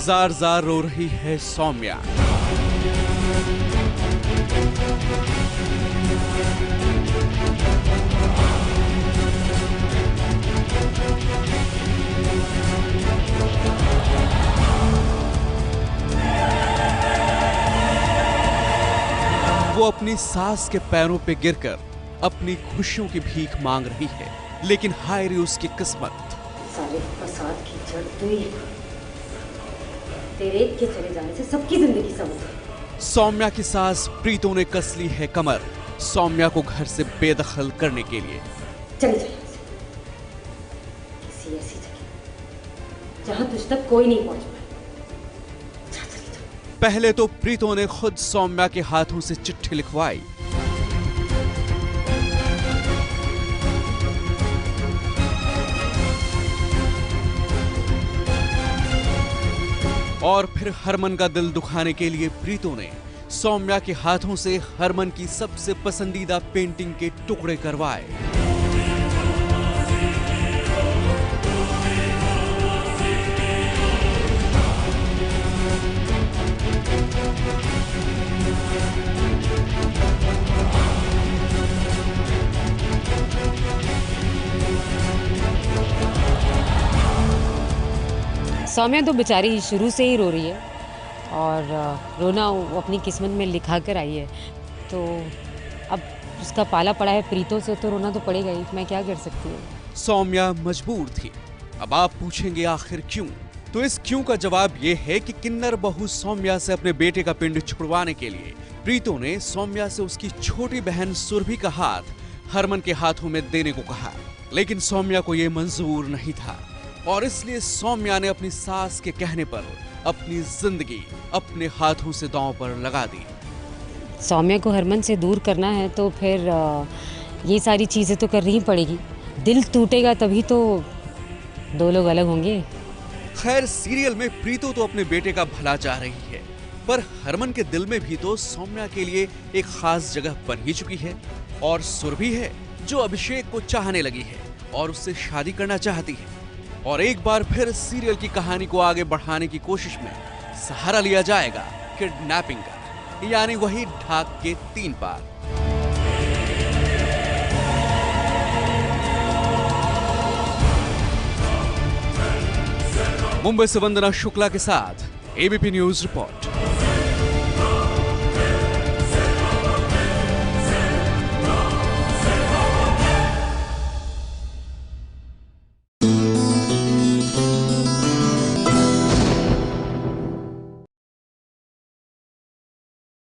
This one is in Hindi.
जार जार रो रही है सौम्या। वो अपनी सास के पैरों पे गिरकर अपनी खुशियों की भीख मांग रही है, लेकिन हाय रे उसकी किस्मत। सारे फसाद की जड़ तू ही। तेरे के चले जाने से सबकी जिंदगी समझ। सौम्या की सास प्रीतो ने कस ली है कमर सौम्या को घर से बेदखल करने के लिए। चले जाए किसी ऐसी जगह जहां तुझ तक कोई नहीं पहुंच पाए। पहले तो प्रीतो ने खुद सौम्या के हाथों से चिट्ठी लिखवाई। और फिर हरमन का दिल दुखाने के लिए प्रीतो ने सौम्या के हाथों से हरमन की सबसे पसंदीदा पेंटिंग के टुकड़े करवाए। सौम्या तो बेचारी शुरू से ही रो रही है और रोना वो अपनी किस्मत में लिखा कर आई है, तो अब उसका पाला पड़ा है प्रीतो से, तो रोना तो पड़ेगा ही। मैं क्या कर सकती हूँ। सौम्या मजबूर थी। अब आप पूछेंगे आखिर क्यों? तो इस क्यों का जवाब ये है कि किन्नर बहू सौम्या से अपने बेटे का पिंड छुड़वाने के लिए प्रीतो ने सौम्या से उसकी छोटी बहन सुरभि का हाथ हरमन के हाथों में देने को कहा, लेकिन सौम्या को यह मंजूर नहीं था और इसलिए सौम्या ने अपनी सास के कहने पर अपनी जिंदगी अपने हाथों से दांव पर लगा दी। सौम्या को हरमन से दूर करना है तो फिर ये सारी चीजें तो करनी ही पड़ेगी। दिल टूटेगा तभी तो दो लोग अलग होंगे। खैर, सीरियल में प्रीतो तो अपने बेटे का भला चाह रही है, पर हरमन के दिल में भी तो सौम्या के लिए एक खास जगह बन ही चुकी है। और सुरभि है जो अभिषेक को चाहने लगी है और उससे शादी करना चाहती है। और एक बार फिर सीरियल की कहानी को आगे बढ़ाने की कोशिश में सहारा लिया जाएगा किडनैपिंग का, यानी वही ढाक के 3 पार। मुंबई से वंदना शुक्ला के साथ एबीपी न्यूज रिपोर्ट।